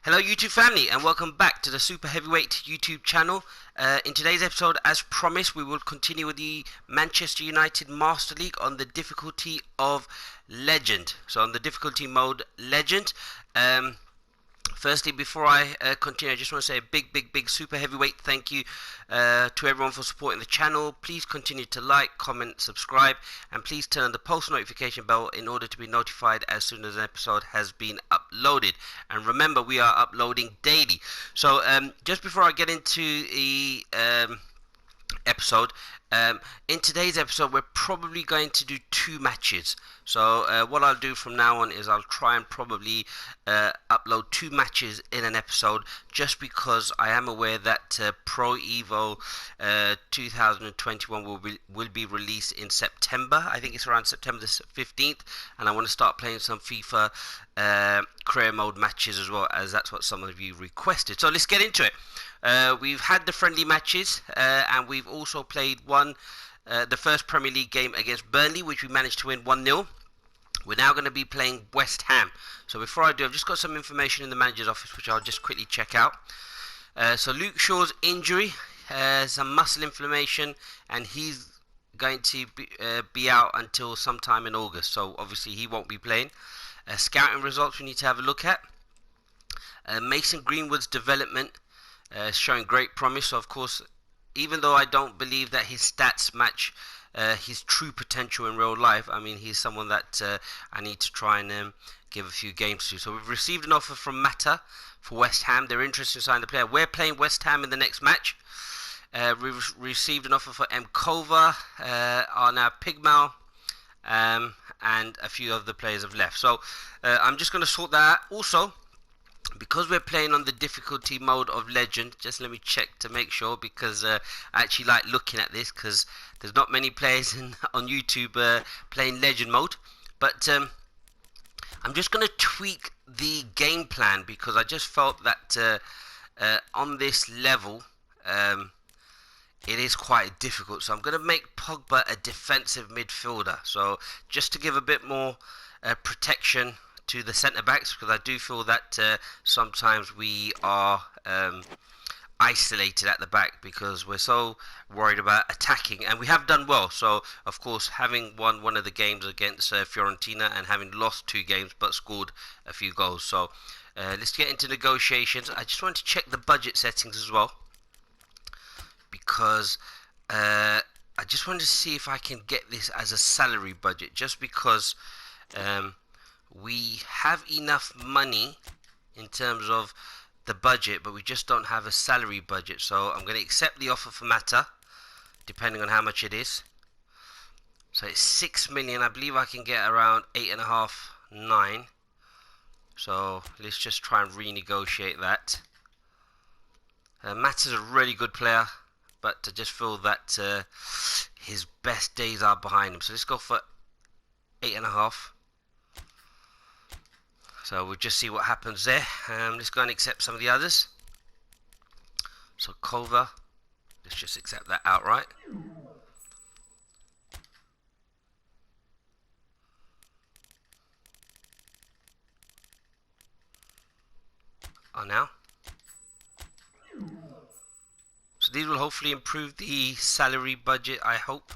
Hello YouTube family and welcome back to the Super Heavyweight YouTube channel. In today's episode, as promised, we will continue with the Manchester United Master League on the difficulty of Legend. So on the difficulty mode Legend. Firstly, before I continue, I just want to say a big super heavyweight thank you to everyone for supporting the channel. Please continue to like, comment, subscribe, and please turn on the post notification bell in order to be notified as soon as an episode has been uploaded. And remember, we are uploading daily. So just before I get into the episode, in today's episode we're probably going to do two matches. So what I'll do from now on is I'll try and probably upload two matches in an episode, just because I am aware that Pro Evo 2021 will be released in September. I think it's around September the 15th, and I want to start playing some FIFA career mode matches as well, as that's what some of you requested. So let's get into it. We've had the friendly matches, and we've also played the first Premier League game against Burnley, which we managed to win 1-0. We're now going to be playing West Ham. So before I do, I've just got some information in the manager's office, which I'll just quickly check out. So Luke Shaw's injury, some muscle inflammation, and he's going to be out until sometime in August. So obviously he won't be playing. Scouting results we need to have a look at. Mason Greenwood's development showing great promise. So of course, even though I don't believe that his stats match his true potential in real life, I mean, he's someone that I need to try and give a few games to. So we've received an offer from Mata for West Ham. They're interested in signing the player. We're playing West Ham in the next match. We've received an offer for Mkova, Arnaud Pigmal, and a few other players have left. So I'm just going to sort that out. Also, because we're playing on the difficulty mode of Legend, just let me check to make sure, because I actually like looking at this, because there's not many players on YouTube playing Legend mode. But I'm just going to tweak the game plan, because I just felt that on this level it is quite difficult. So I'm going to make Pogba a defensive midfielder, so just to give a bit more protection to the centre backs, because I do feel that sometimes we are isolated at the back because we're so worried about attacking, and we have done well. So of course, having won one of the games against Fiorentina, and having lost 2 games but scored a few goals. So let's get into negotiations. I just want to check the budget settings as well, because I just wanted to see if I can get this as a salary budget, just because we have enough money in terms of the budget, but we just don't have a salary budget. So I'm going to accept the offer for Mata, depending on how much it is. So it's 6 million. I believe I can get around 8.5, 9. So let's just try and renegotiate that. Mata's a really good player, but I just feel that his best days are behind him. So let's go for 8.5. So we'll just see what happens there. Let's go and accept some of the others. So Kova, let's just accept that outright. Oh, now. So these will hopefully improve the salary budget, I hope.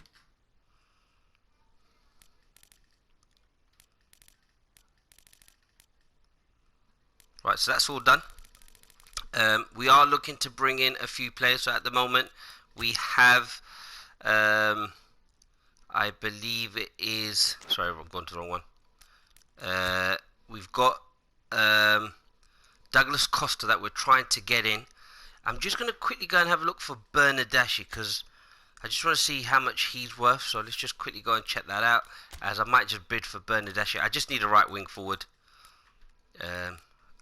Right, so that's all done. We are looking to bring in a few players. So at the moment we have, I believe it is, sorry, I've gone to the wrong one. We've got Douglas Costa that we're trying to get in. I'm just going to quickly go and have a look for Bernardeschi, because I just want to see how much he's worth. So let's just quickly go and check that out, as I might just bid for Bernardeschi. I just need a right wing forward.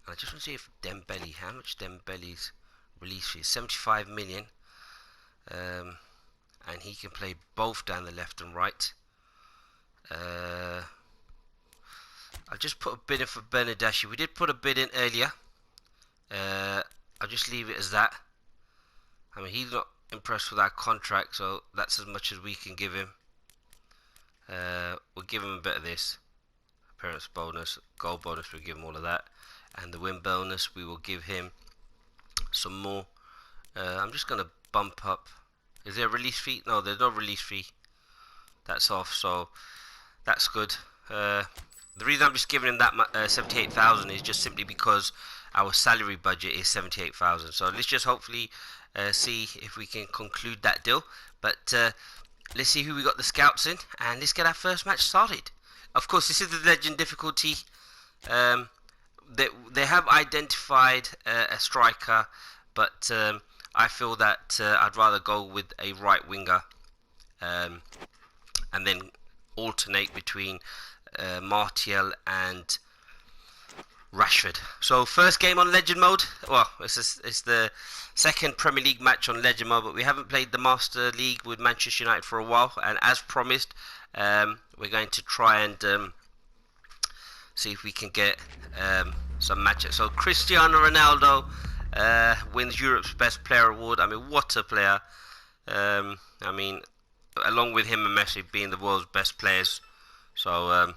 I just want to see if Dembele, how much Dembele's release fee is. 75 million. And he can play both down the left and right. I'll just put a bid in for Bernardeschi. We did put a bid in earlier. I'll just leave it as that. I mean, he's not impressed with our contract, so that's as much as we can give him. We'll give him a bit of this. Appearance bonus, goal bonus, we'll give him all of that. and the win bonus, we will give him some more. I'm just going to bump up. Is there a release fee? No, there's no release fee. That's off, so that's good. The reason I'm just giving him that 78,000 is just simply because our salary budget is 78,000. So let's just hopefully see if we can conclude that deal. But let's see who we got the scouts in, and let's get our first match started. Of course, this is the legend difficulty. They have identified a striker, but I feel that I'd rather go with a right winger, and then alternate between Martial and Rashford. So first game on Legend mode. Well, it's the second Premier League match on Legend mode, but we haven't played the Master League with Manchester United for a while, and as promised, we're going to try and see if we can get some matches. So Cristiano Ronaldo wins Europe's Best Player award. I mean, what a player! I mean, along with him and Messi being the world's best players. So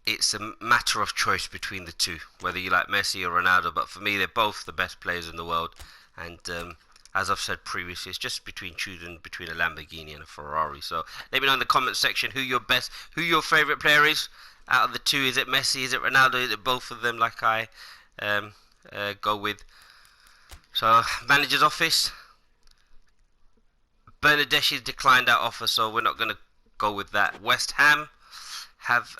it's a matter of choice between the two, whether you like Messi or Ronaldo. But for me, they're both the best players in the world. And as I've said previously, it's just choosing between a Lamborghini and a Ferrari. So let me know in the comment section who your favourite player is out of the two. Is it Messi? Is it Ronaldo? Is it both of them? Like I go with. So manager's office. Bernadeschi's declined that offer, so we're not going to go with that. West Ham have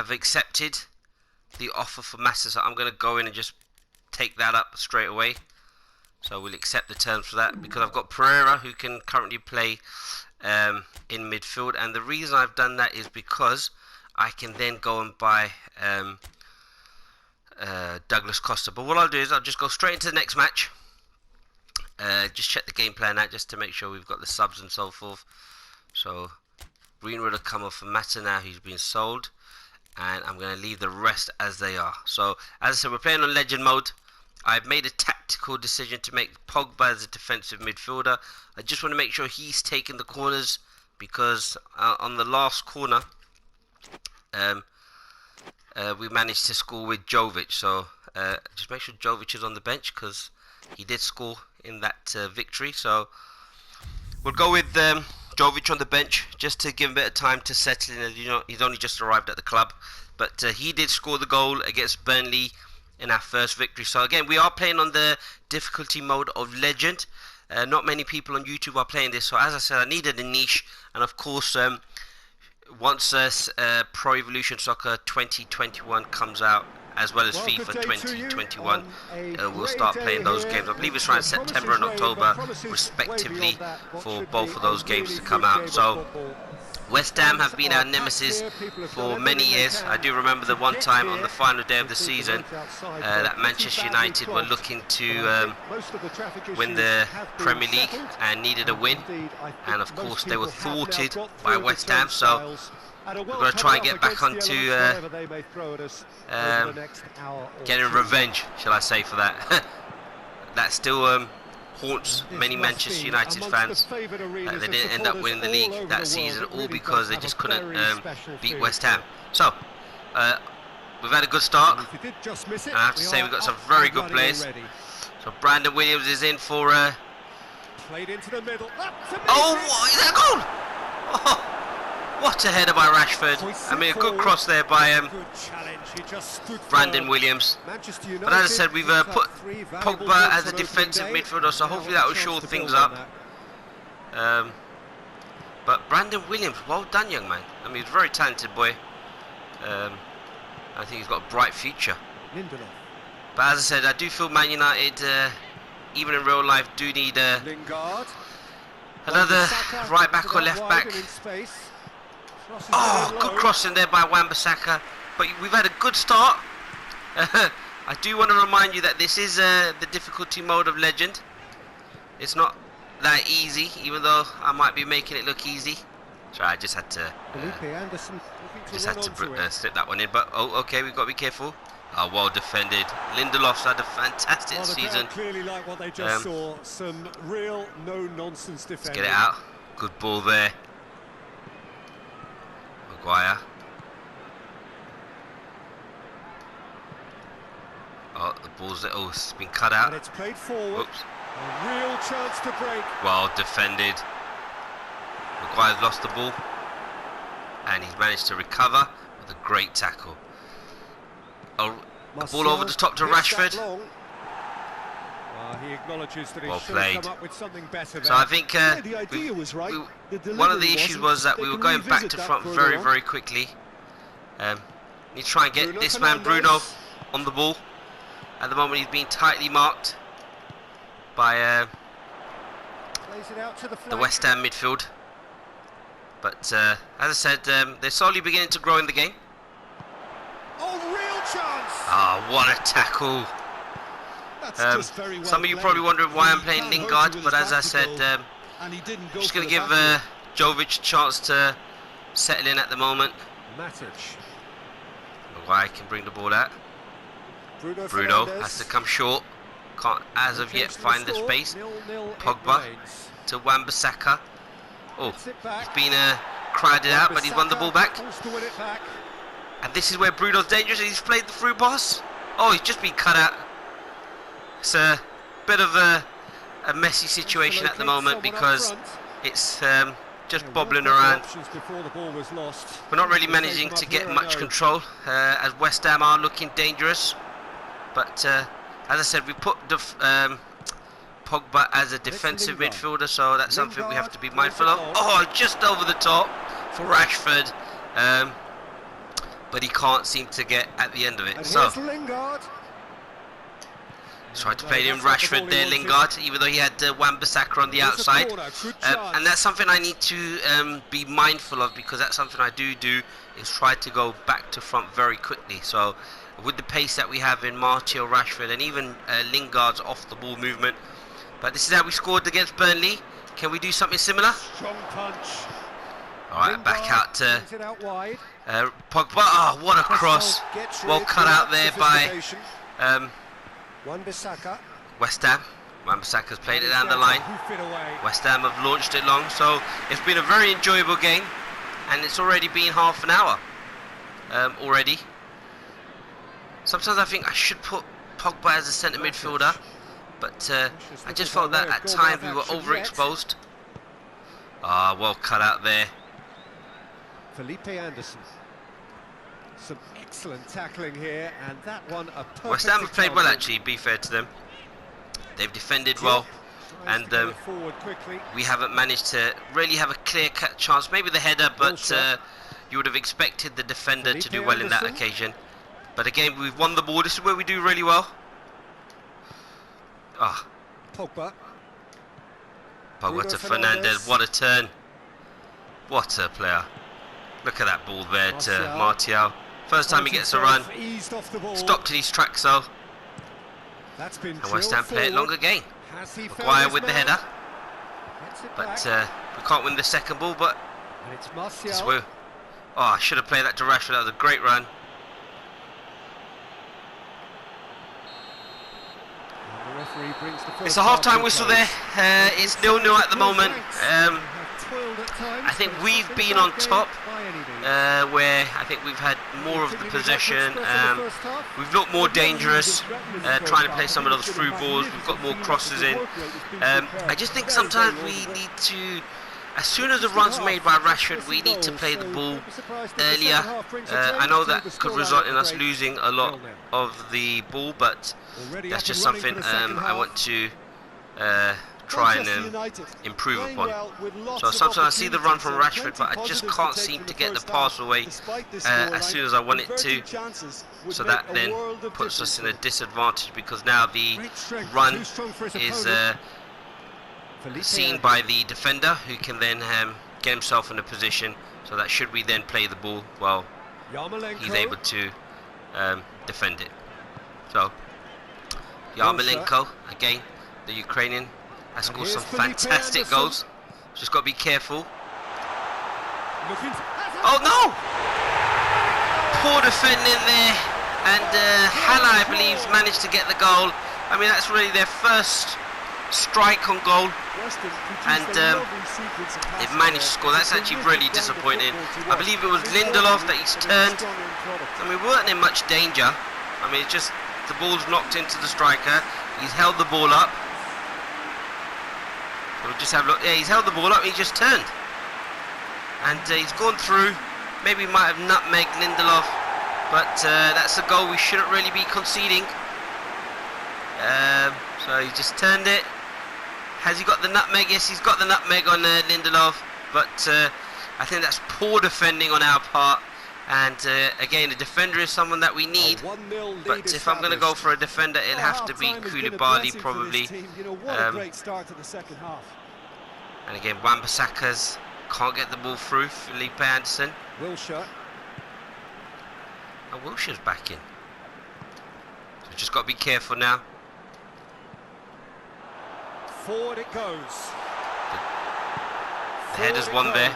accepted the offer for Massa, so I'm going to go in and just take that up straight away. So we'll accept the terms for that, because I've got Pereira, who can currently play in midfield, and the reason I've done that is because I can then go and buy Douglas Costa. But what I'll do is I'll just go straight into the next match. Just check the game plan out just to make sure we've got the subs and so forth. So Greenwood will come off for Mata now, who's been sold, and I'm going to leave the rest as they are. So as I said, we're playing on Legend mode. I've made a tactical decision to make Pogba as a defensive midfielder. I just want to make sure he's taking the corners, because on the last corner we managed to score with Jovic. So just make sure Jovic is on the bench, because he did score in that victory. So we'll go with Jovic on the bench just to give him a bit of time to settle in. As you know, he's only just arrived at the club, but he did score the goal against Burnley in our first victory. So again, we are playing on the difficulty mode of Legend. Not many people on YouTube are playing this, so as I said, I needed a niche, and of course once Pro Evolution Soccer 2021 comes out, as well as FIFA 2021, we'll start playing those games. I believe it's around September and October respectively for both of those games to come out. So West Ham have been our nemesis for many years. I do remember the one time on the final day of the season that Manchester United were looking to win the Premier League and needed a win, and of course they were thwarted by West Ham. So we're going to try and get back onto getting revenge, shall I say, for that. That still haunts many Manchester United fans. They didn't end up winning the league that season, all because they just couldn't beat West Ham. So we've had a good start, and I have to say we've got some very good players. So Brandon Williams is in for oh, what is that goal? Oh, what a header by Rashford. I mean, a good cross there by Brandon Williams. But as I said, we've put Pogba as a defensive midfielder, so hopefully that will shore things up. But Brandon Williams, well done, young man. I mean, he's a very talented boy. I think he's got a bright future. But as I said, I do feel Man United, even in real life, do need another right back or left back. Oh, good crossing there by Wan-Bissaka. But we've had a good start. I do want to remind you that this is the difficulty mode of Legend. It's not that easy, even though I might be making it look easy. Sorry, I just had to slip that one in. But oh, okay, we've got to be careful. Oh, well defended. Lindelof's had a fantastic season. Clearly like what they just saw. Some real no-nonsense defending. Let's get it out. Good ball there. Maguire. Oh, the ball's there. Oh, it's been cut out. And it's played forward. Oops. A real chance to break. Well defended. Maguire's lost the ball, and he's managed to recover with a great tackle. Oh, a ball over the top to Rashford. He acknowledges that he Well should have played. come up with something better So there. I think The idea was right. one of the issues was that we were going back to front very, very quickly. Need to try and get this man Bruno on the ball. At the moment, he's being tightly marked by the West Ham midfield. But as I said, they're slowly beginning to grow in the game. Oh, real chance! Ah, what a tackle! Some of you probably wondering why I'm playing Lingard, but as I said, I'm just going to give Jovic a chance to settle in at the moment. Maguire can bring the ball out. Bruno has to come short. Can't as of yet find the space. Pogba to Wan-Bissaka. Oh, he's been crowded out, but he's won the ball back. And this is where Bruno's dangerous. He's played the through pass. Oh, he's just been cut out. It's a bit of a messy situation at the moment because it's just bobbling around. We're not really managing to get much control as West Ham are looking dangerous. But as I said, we put the Pogba as a defensive midfielder, so that's something we have to be mindful of. Oh, just over the top for Rashford, but he can't seem to get at the end of it. So tried to play in Rashford there, Lingard, even though he had Wan-Bissaka on the outside. And that's something I need to be mindful of, because that's something I do is try to go back to front very quickly. So with the pace that we have in Martial, Rashford, and even Lingard's off the ball movement. But this is how we scored against Burnley. Can we do something similar? Strong punch. Alright, back out to Pogba. Oh, what a cross. Well cut out there by Wan-Bissaka. West Ham. Wan-Bissaka's played it down the line. West Ham have launched it long, so it's been a very enjoyable game, and it's already been half an hour already. Sometimes I think I should put Pogba as a centre midfielder, but I just felt that at times we were overexposed. Ah, well cut out there. Felipe Anderson. Some excellent tackling here, and that one a perfect. West Ham have played well, actually, be fair to them. They've defended well, and we haven't managed to really have a clear-cut chance. Maybe the header, but you would have expected the defender to do well in that occasion. But again, we've won the ball. This is where we do really well. Ah, Pogba to Fernandes. What a turn! What a player! Look at that ball there to Martial. First time he gets a run. Stopped in his tracks though. And West Ham play it long again. Maguire with the header. But we can't win the second ball. But this will. Oh, I should have played that to Rashford. That was a great run. It's a half-time whistle there. It's 0-0 at the moment. I think we've been on top, where I think we've had more of the possession. We've looked more dangerous, trying to play some of those through balls. We've got more crosses in. I just think sometimes we need to, as soon as the run's made by Rashford, we need to play the ball earlier. I know that could result in us losing a lot of the ball, but that's just something I want to try and improve upon. So sometimes I see the run from Rashford, but I just can't seem to get the pass away as soon as I want it to. So that then puts us in a disadvantage, because now the run is seen by the defender, who can then get himself in a position so that should we then play the ball, well, he's able to defend it. So Yarmolenko, again, the Ukrainian, has scored some fantastic goals. Just got to be careful. Oh no! Poor defending there, and Hala, I believe, managed to get the goal. I mean, that's really their first strike on goal, and they've managed to score. That's actually really disappointing. I believe it was Lindelof that he's turned. I mean, we weren't in much danger. I mean, it's just The ball's knocked into the striker. He's held the ball up. So we'll just have a look. Yeah, he's held the ball up. He just turned, and he's gone through. Maybe he might have nutmegged Lindelof, but that's a goal we shouldn't really be conceding. So he just turned it. Has he got the nutmeg? Yes, he's got the nutmeg on Lindelof, but I think that's poor defending on our part. And again, a defender is someone that we need, but if I'm going to go for a defender, it'll have to be Koulibaly probably. And again, Wan-Bissaka's can't get the ball through. Felipe Anderson. Wilshere. Oh, Wilshere's back in. So we've just got to be careful now. Forward it goes. The header's one there.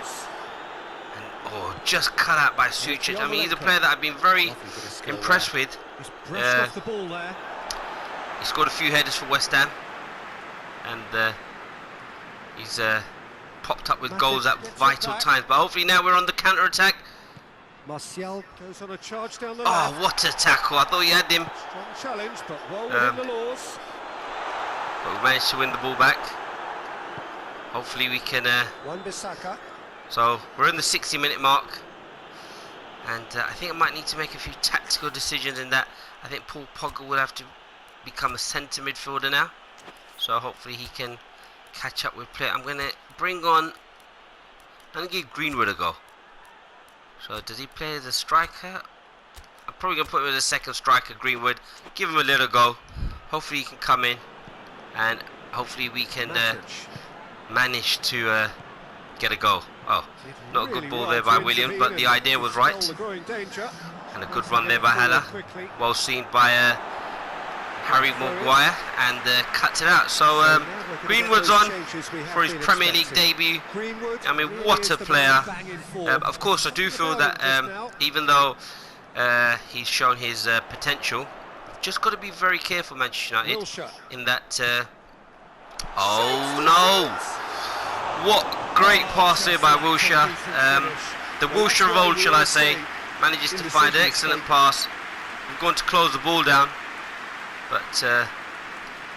Oh, just cut out by Sucic. I mean, he's a player that I've been very impressed with. Off the ball there. He scored a few headers for West Ham, and he's popped up with goals at vital times. But hopefully now we're on the counter-attack. Martial goes on a charge down the left. Oh, what a tackle! I thought he had him. Strong challenge, but well within the laws. But we managed to win the ball back. Hopefully we can. Wan-Bissaka. So we're in the 60-minute mark, and I think I might need to make a few tactical decisions in that. I think Paul Pogba will have to become a centre midfielder now, so hopefully he can catch up with play. I'm going to bring on. I'm going to give Greenwood a go. So does he play as a striker? I'm probably going to put him as a second striker, Greenwood. Give him a little go. Hopefully he can come in, and hopefully we can manage to get a goal. Oh, not a good ball there by Williams, but the idea was right. And a good run there by Haller. Well seen by Harry Maguire, and cuts it out. So Greenwood's on for his Premier League debut. I mean, what a player. Of course, I do feel that even though he's shown his potential, just got to be very careful, Manchester United, in that... oh no! What great pass here by Wilshere. The Wilshere of old, shall I say, manages to find an excellent pass. We're going to close the ball down, but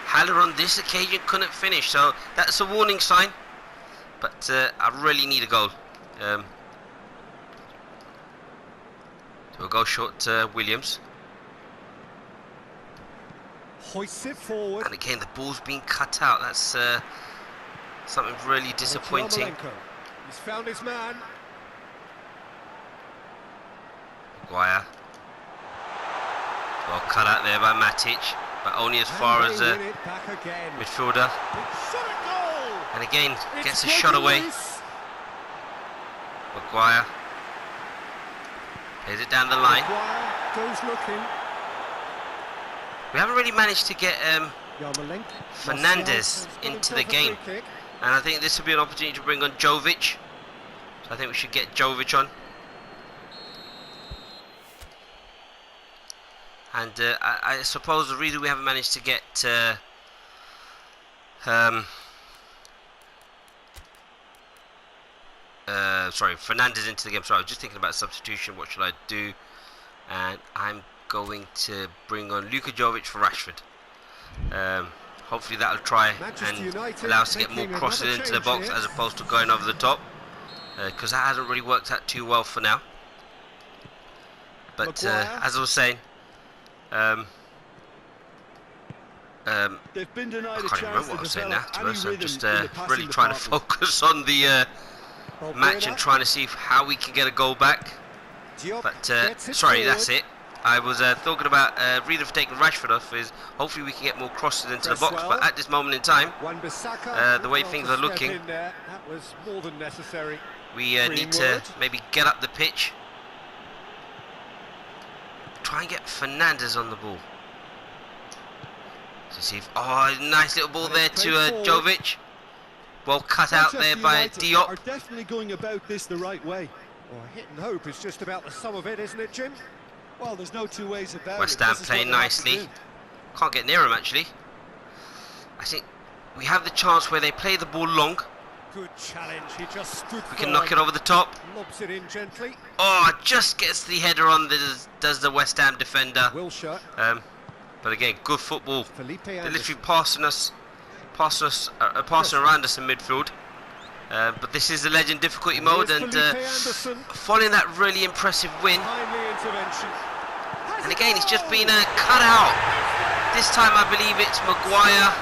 Haller on this occasion couldn't finish, so that's a warning sign. But I really need a goal. So we'll go short to Williams. Hoists it forward. And again, the ball's been cut out. That's something really disappointing. He's found his man. Maguire. Well cut out there by Matic, but only as far as midfielder. And again, gets a shot away. Maguire plays it down the line. Goes looking. We haven't really managed to get Fernandes into the game. And I think this would be an opportunity to bring on Jovic. So I think we should get Jovic on. And I suppose the reason we haven't managed to get Fernandes into the game. Sorry, I was just thinking about substitution. What should I do? And I'm going to bring on Luka Jovic for Rashford. Hopefully that'll try and allow us to get more crosses into the box as opposed to going over the top, because that hasn't really worked out too well for now. But as I was saying, I can't even remember what I was saying now, to be honest. I'm just really trying to focus on the match and trying to see how we can get a goal back. But sorry, that's it. I was talking about reason for taking Rashford off is hopefully we can get more crosses into the box, but at this moment in time, the way things are looking, we need to maybe get up the pitch, try and get Fernandes on the ball. To see if, oh, nice little ball there to Jovic. Well cut out there by Diop. Are definitely going about this the right way. Well, hit and hope is just about the sum of it, isn't it, Jim? Well, there's no two ways about it. West Ham playing nicely. Can't get near him, actually. I think we have the chance where they play the ball long. Good challenge. He just stood. We can knock it over the top. Lobs it in gently. Oh, just gets the header on. Does the West Ham defender. Wilshere. But again, good football. Felipe They're Anderson. literally passing around us in midfield. But this is the legend difficulty mode, and following that really impressive win. And again, it's just been cut out. This time I believe it's Maguire.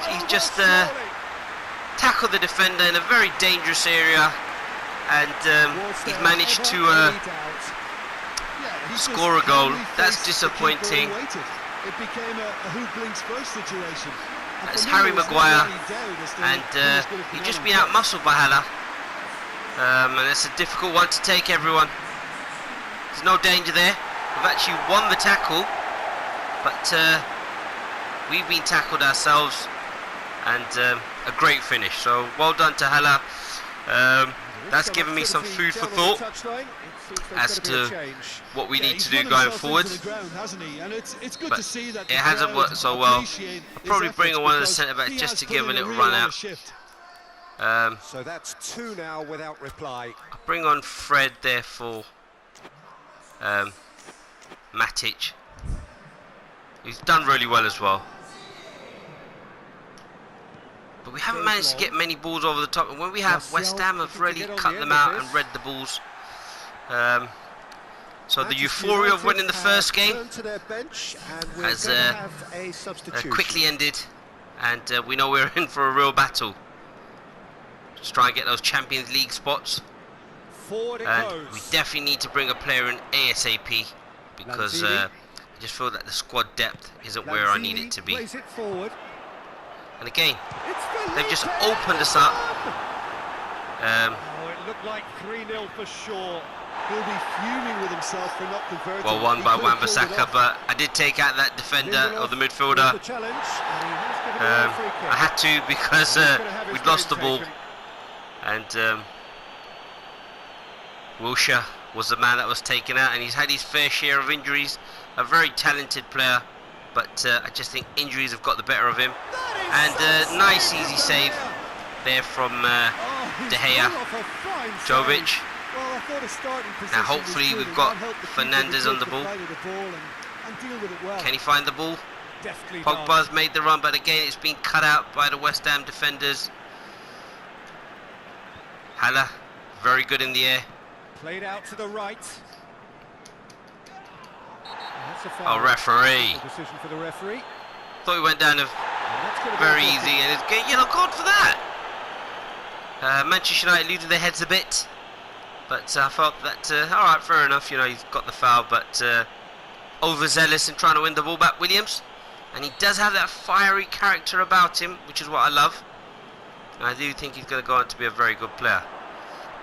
He's just tackled the defender in a very dangerous area, and he's managed to score a goal. That's disappointing. It became a who blinks first situation. That's Harry Maguire, and he's just been out-muscled by Haller. And it's a difficult one to take, everyone. There's no danger there. We've actually won the tackle, but we've been tackled ourselves, and a great finish. So well done to Haller. That's given me some food for thought as to what we need to do going forward. But it hasn't worked so well. I'll probably bring on one of the centre-backs just to give a little run out. So that's 2 now without reply. I'll bring on Fred there for Matic. He's done really well as well. But we haven't managed to get many balls over the top, and when we have, West Ham have really cut them out and read the balls. So the euphoria of winning the first game has quickly ended, and we know we're in for a real battle. Just try and get those Champions League spots. And we definitely need to bring a player in ASAP, because I just feel that the squad depth isn't where I need it to be. And again, they've just opened us up. It looked like 3-0 for sure. He'll be fuming with himself for not converting. Well won by Wan-Bissaka, but I did take out that defender or the midfielder. I had to, because we'd lost the ball, and Wilshere was the man that was taken out, and he's had his fair share of injuries. A very talented player, but I just think injuries have got the better of him. And nice easy save there from De Gea. Jovic. Now hopefully we've got Fernandes on the ball. Can he find the ball? Pogba's made the run, but again it's been cut out by the West Ham defenders. Haller, very good in the air. Played out to the right. Oh, referee. Decision for the referee. Thought he went down very easy, and it's getting yellow card for that. Manchester United losing their heads a bit, but I felt that all right, fair enough. You know, he's got the foul, but overzealous in trying to win the ball back, Williams, and he does have that fiery character about him, which is what I love. And I do think he's going to go on to be a very good player.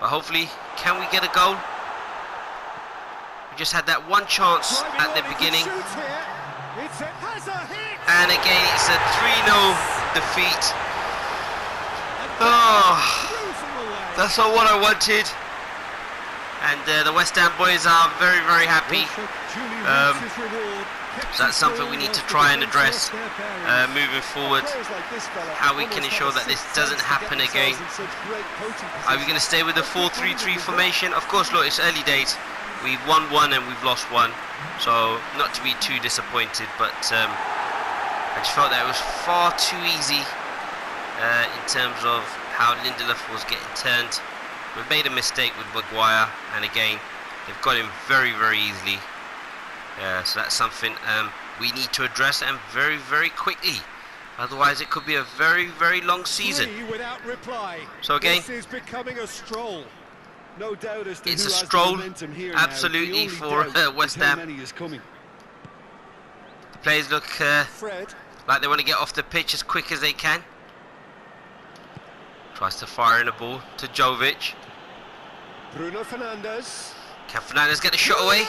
But hopefully, can we get a goal? We just had that one chance at the beginning. And again, it's a 3-0 defeat. Oh, that's not what I wanted. And the West Ham boys are very, very happy. So that's something we need to try and address moving forward. How we can ensure that this doesn't happen again. Are we going to stay with the 4-3-3 formation? Of course, look, it's early days. We've won one and we've lost one, so not to be too disappointed, but I just felt that it was far too easy in terms of how Lindelof was getting turned. We made a mistake with Maguire, and again, they've got him very, very easily. So that's something we need to address, and very, very quickly. Otherwise, it could be a very, very long season. So again, this is becoming a stroll. No doubt as to it's who a has the stroll, momentum here absolutely, now. for West How Ham. many is coming. The players look like they want to get off the pitch as quick as they can. Tries to fire in a ball to Jovic. Bruno Fernandes. Can Fernandes get the shot away?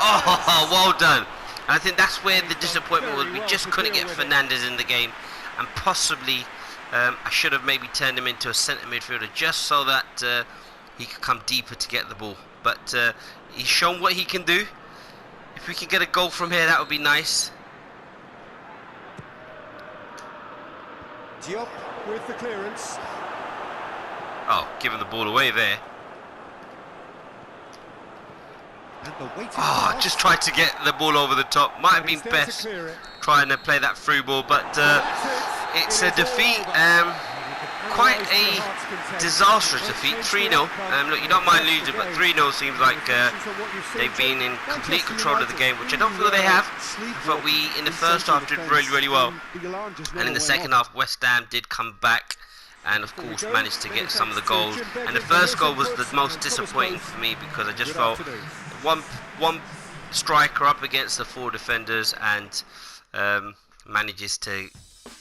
Oh, well done. And I think that's where the disappointment was. We just couldn't get Fernandes in the game, and possibly I should have maybe turned him into a centre midfielder just so that he could come deeper to get the ball. But he's shown what he can do. If we can get a goal from here, that would be nice. Diop with the clearance. Oh, giving the ball away there. And the waiting Oh, pass. just tried to get the ball over the top. Might have But been he's there to best clear it. trying to play that through ball, but Well, that's it. it's It a is all defeat. over. And you can Quite analyse to your a heart's content. disastrous It won't defeat, change 3-0. the outcome. Look, you don't mind That's losing, the but game. 3-0 seems like Reflections on what you've seen they've been in complete Manchester control of the United game, which I don't really feel they were have. I thought we, sleepwalking in the in first central half, did defence, really well. and the alarm just And in never the went second off. half, West Ham did come back and, of Here we course, go. managed to Many get some of the thanks to goals. Jim And the Beglin for first his goal was input, the most and from us disappointing both, for me because I just good felt afternoon. one striker up against the 4 defenders and manages to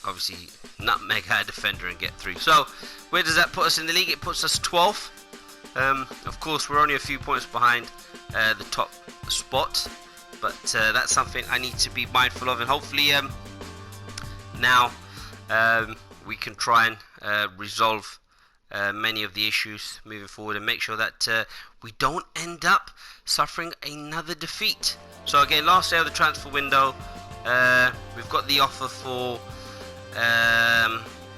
obviously nutmeg our defender and get through. So where does that put us in the league? It puts us 12th. Of course, we're only a few points behind the top spot, but that's something I need to be mindful of, and hopefully now we can try and resolve many of the issues moving forward and make sure that we don't end up suffering another defeat. So again, last day of the transfer window, we've got the offer for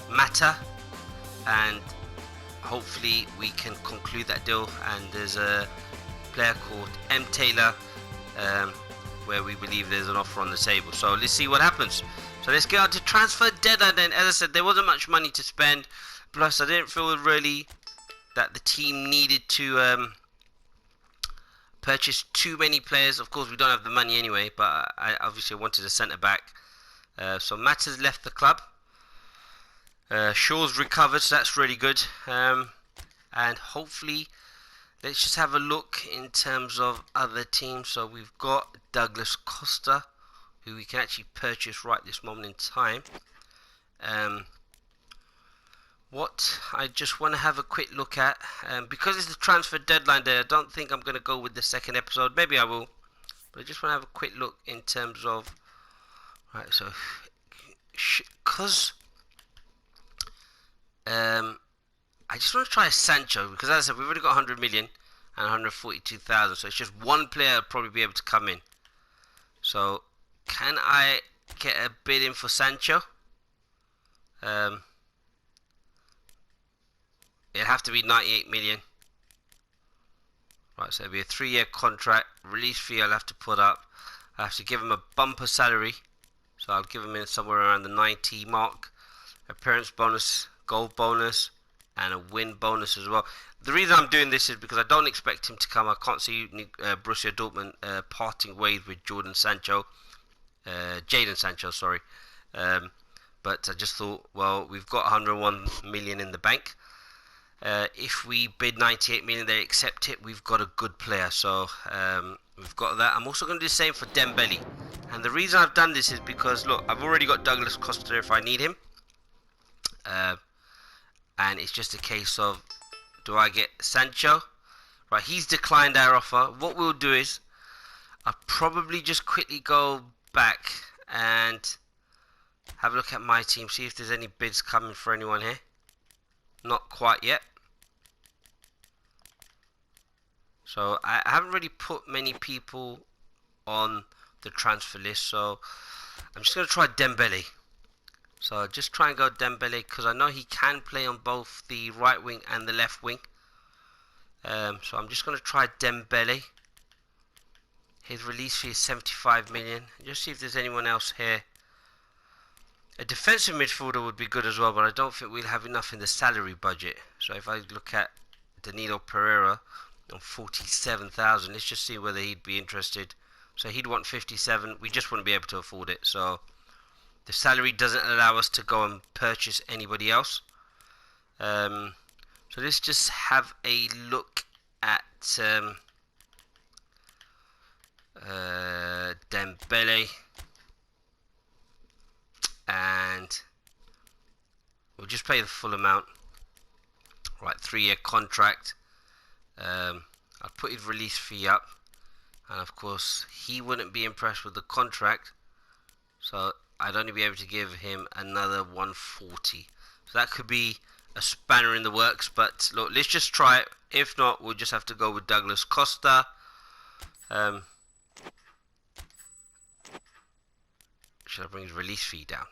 Mata, and hopefully we can conclude that deal. And there's a player called M. Taylor where we believe there's an offer on the table. So let's see what happens. So let's get on to transfer deadline then. As I said, there wasn't much money to spend. Plus, I didn't feel really that the team needed to purchase too many players. Of course, we don't have the money anyway, but I obviously wanted a centre back. So Matt has left the club. Shaw's recovered, so that's really good. And hopefully, let's just have a look in terms of other teams. So we've got Douglas Costa, who we can actually purchase right this moment in time. What I just want to have a quick look at, because it's the transfer deadline day, I don't think I'm going to go with the second episode. Maybe I will, but I just want to have a quick look in terms of, right, so because I just want to try Sancho, because as I said, we've already got 100 million and 142,000, so it's just one player will probably be able to come in. So can I get a bid in for Sancho? It'd have to be 98 million. Right, so it'll be a 3-year contract. Release fee I'll have to put up. I have to give him a bumper salary. So I'll give him in somewhere around the 90 mark. Appearance bonus, goal bonus, and a win bonus as well. The reason I'm doing this is because I don't expect him to come. I can't see Borussia Dortmund parting ways with Jadon Sancho, sorry. But I just thought, well, we've got 101 million in the bank. If we bid 98 million, they accept it. We've got a good player, so we've got that. I'm also going to do the same for Dembele, and the reason I've done this is because look, I've already got Douglas Costa if I need him, and it's just a case of, do I get Sancho? Right, he's declined our offer. What we'll do is I'll probably just quickly go back and have a look at my team, see if there's any bids coming for anyone here. Not quite yet. So I haven't really put many people on the transfer list, so I'm just going to try Dembele. So just try and go Dembele, because I know he can play on both the right wing and the left wing. So I'm just going to try Dembele. His release fee is 75 million. Just see if there's anyone else here. A defensive midfielder would be good as well, but I don't think we'll have enough in the salary budget. So if I look at Danilo Pereira on 47,000, let's just see whether he'd be interested. So he'd want 57. We just wouldn't be able to afford it. So the salary doesn't allow us to go and purchase anybody else. So let's just have a look at Dembele. And we'll just pay the full amount. Right, 3-year contract. I'll put his release fee up, and of course he wouldn't be impressed with the contract, so I'd only be able to give him another 140. So that could be a spanner in the works, but look, let's just try it. If not, we'll just have to go with Douglas Costa. Should I bring his release fee down?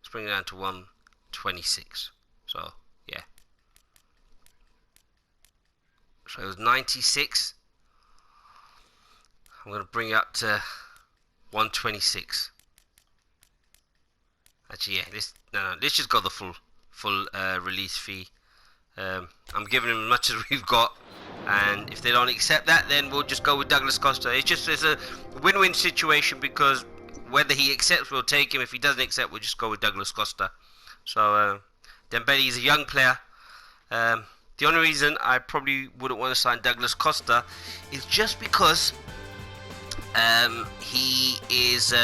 Let's bring it down to 126. So yeah, So it was 96. I'm going to bring it up to 126. Actually, yeah, let's just go the full release fee. I'm giving them as much as we've got, and if they don't accept that, then we'll just go with Douglas Costa. It's a win-win situation, because whether he accepts, we'll take him. If he doesn't accept, we'll just go with Douglas Costa. So Dembele is a young player. The only reason I probably wouldn't want to sign Douglas Costa is just because he is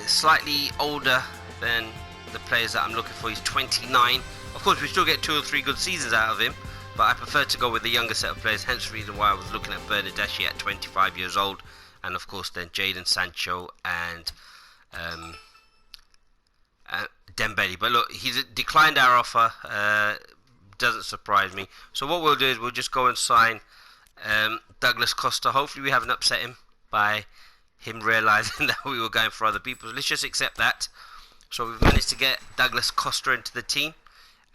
slightly older than the players that I'm looking for. He's 29. Of course, we still get 2 or 3 good seasons out of him, but I prefer to go with the younger set of players. Hence the reason why I was looking at Bernardeschi at 25 years old, and of course then Jadon Sancho and Dembele. But look, he's declined our offer. Doesn't surprise me. So what we'll do is we'll just go and sign Douglas Costa. Hopefully we haven't upset him by him realising that we were going for other people. So let's just accept that. So we've managed to get Douglas Costa into the team,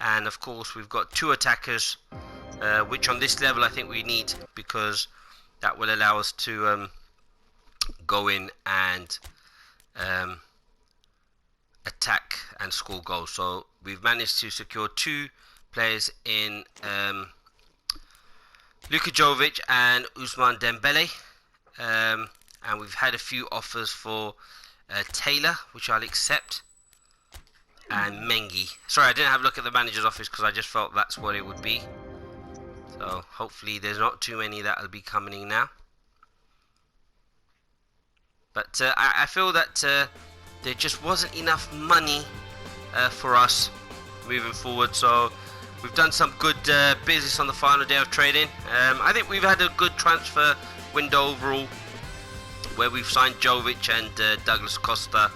and of course we've got 2 attackers, which on this level I think we need, because that will allow us to go in and attack and score goals. So we've managed to secure 2 players in Luka Jovic and Ousmane Dembele, and we've had a few offers for Taylor, which I'll accept, and Mengi. Sorry, I didn't have a look at the manager's office because I just felt that's what it would be. So hopefully there's not too many that will be coming in now. But I feel that there just wasn't enough money for us moving forward. So we've done some good business on the final day of trading. I think we've had a good transfer window overall, where we've signed Jovic and Douglas Costa,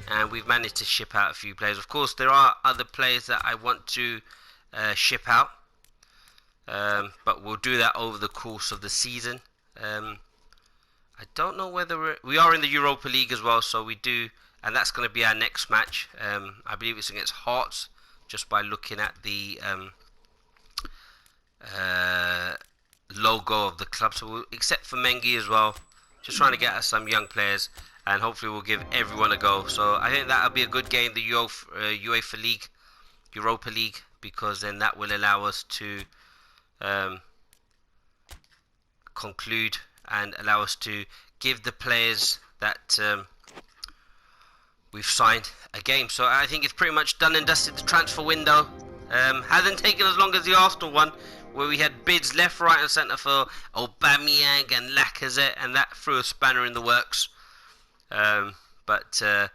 and we've managed to ship out a few players. Of course, there are other players that I want to ship out, but we'll do that over the course of the season. I don't know whether we are in the Europa League as well, so we do, and that's going to be our next match. I believe it's against Hearts, just by looking at the logo of the club. So we'll accept for Mengi as well, just trying to get us some young players, and hopefully we'll give everyone a go. So I think that'll be a good game, the UEFA League, Europa League, because then that will allow us to conclude and allow us to give the players that we've signed a game. So I think it's pretty much done and dusted, the transfer window. Hasn't taken as long as the Arsenal one, where we had bids left, right and centre for Aubameyang and Lacazette, and that threw a spanner in the works. But I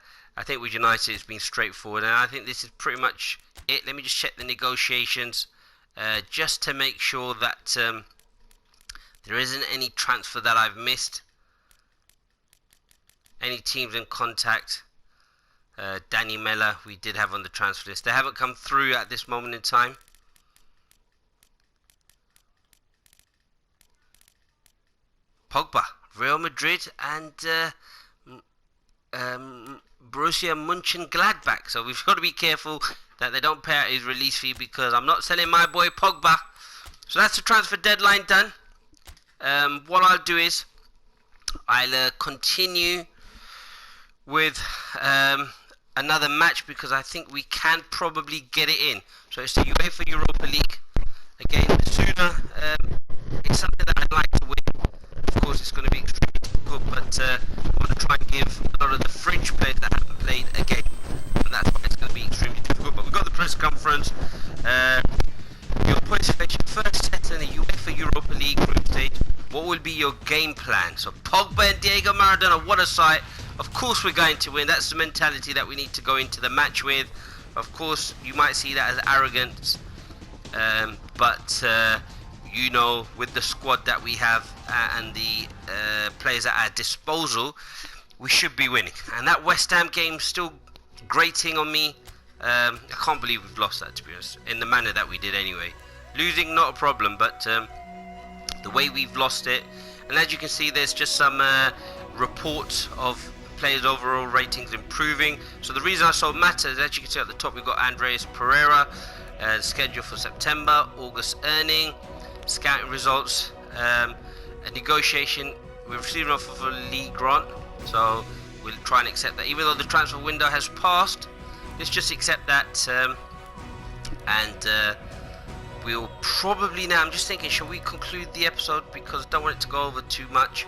think with United it's been straightforward, and I think this is pretty much it. Let me just check the negotiations just to make sure that there isn't any transfer that I've missed. Any teams in contact. Danny Mella we did have on the transfer list. They haven't come through at this moment in time. Pogba, Real Madrid and Borussia Mönchengladbach. So we've got to be careful that they don't pay out his release fee, because I'm not selling my boy Pogba. So that's the transfer deadline done. What I'll do is I'll continue with another match, because I think we can probably get it in. So it's the UEFA Europa League. Again, the sooner it's something that I'd like to win. Of course, it's going to be extremely difficult, but I want to try and give a lot of the French players that haven't played a game, and that's why it's going to be extremely difficult. But we've got the press conference. Your points fetch first set in the UEFA Europa League group stage. What will be your game plan? So Pogba and Diego Maradona, what a sight. Of course we're going to win. That's the mentality that we need to go into the match with. Of course, you might see that as arrogance, but you know, with the squad that we have and the players at our disposal, we should be winning. And that West Ham game still grating on me. I can't believe we've lost that, to be honest, in the manner that we did anyway. Losing, not a problem, but the way we've lost it. And as you can see, there's just some reports of players' overall ratings improving. So the reason I saw matter is, as you can see at the top, we've got Andreas Pereira. schedule for September, August earning, scouting results, a negotiation. We're receiving an offer for a league grant, so we'll try and accept that. Even though the transfer window has passed, let's just accept that, and we'll probably now, I'm just thinking, shall we conclude the episode, because I don't want it to go over too much,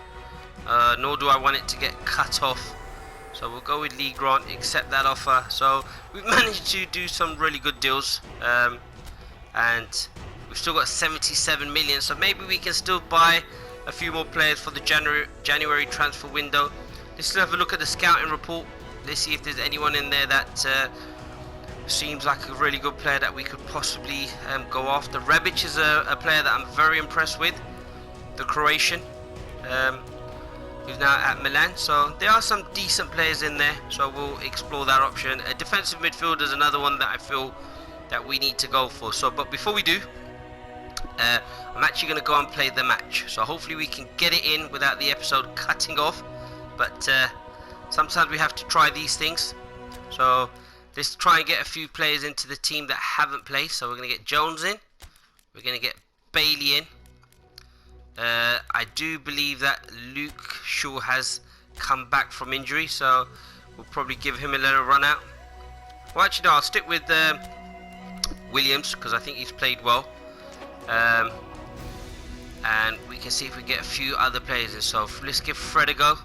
nor do I want it to get cut off. So we'll go with league grant, accept that offer. So we've managed to do some really good deals, and we've still got 77 million, so maybe we can still buy a few more players for the January transfer window. Let's have a look at the scouting report. Let's see if there's anyone in there that seems like a really good player that we could possibly go after. Rebic is a player that I'm very impressed with, the Croatian, who's now at Milan. So there are some decent players in there, so we'll explore that option. A defensive midfielder is another one that I feel that we need to go for. So, but before we do, I'm actually going to go and play the match. So hopefully we can get it in without the episode cutting off. But sometimes we have to try these things. So let's try and get a few players into the team that haven't played. So we're going to get Jones in. We're going to get Bailey in. I do believe that Luke Shaw has come back from injury, so we'll probably give him a little run out. Well, actually, no, I'll stick with Williams, because I think he's played well. And we can see if we get a few other players in. So let's give Fred a go.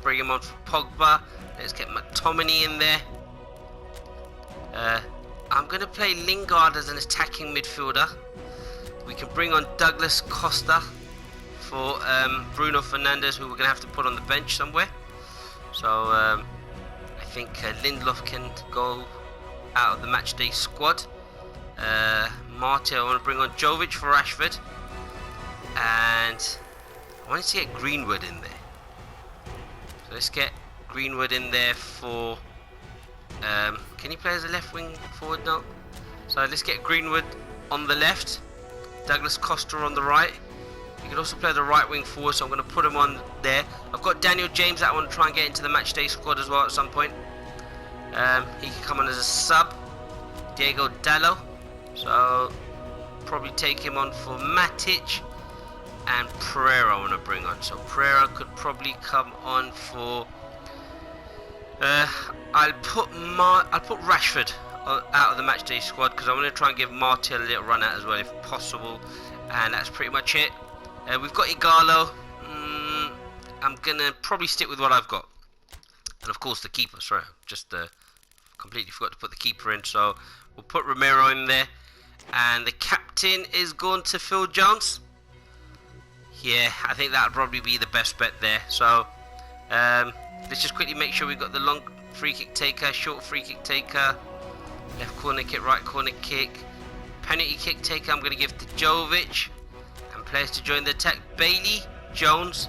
Bring him on for Pogba. Let's get McTominay in there. I'm going to play Lingard as an attacking midfielder. We can bring on Douglas Costa for Bruno Fernandes, who we're going to have to put on the bench somewhere. So I think Lindelof can go out of the matchday squad. Marty, I want to bring on Jovic for Rashford. And I want to get Greenwood in there. So let's get Greenwood in there for... can he play as a left wing forward now? So let's get Greenwood on the left. Douglas Costa on the right. He can also play the right wing forward, so I'm going to put him on there. I've got Daniel James that I want to try and get into the matchday squad as well at some point. He can come on as a sub. Diego Dallo. So probably take him on for Matic. And Pereira I want to bring on. So Pereira could probably come on for... I'll put Rashford out of the matchday squad, because I want to try and give Marty a little run out as well if possible. And that's pretty much it. We've got Igalo. I'm gonna probably stick with what I've got, and of course the keeper. Sorry, just completely forgot to put the keeper in. So we'll put Romero in there, and the captain is going to Phil Jones. Yeah, I think that would probably be the best bet there. So let's just quickly make sure we've got the long free kick taker, short free kick taker, left corner kick, right corner kick, penalty kick taker. I'm going to give to Jovic. And players to join the attack: Bailey, Jones,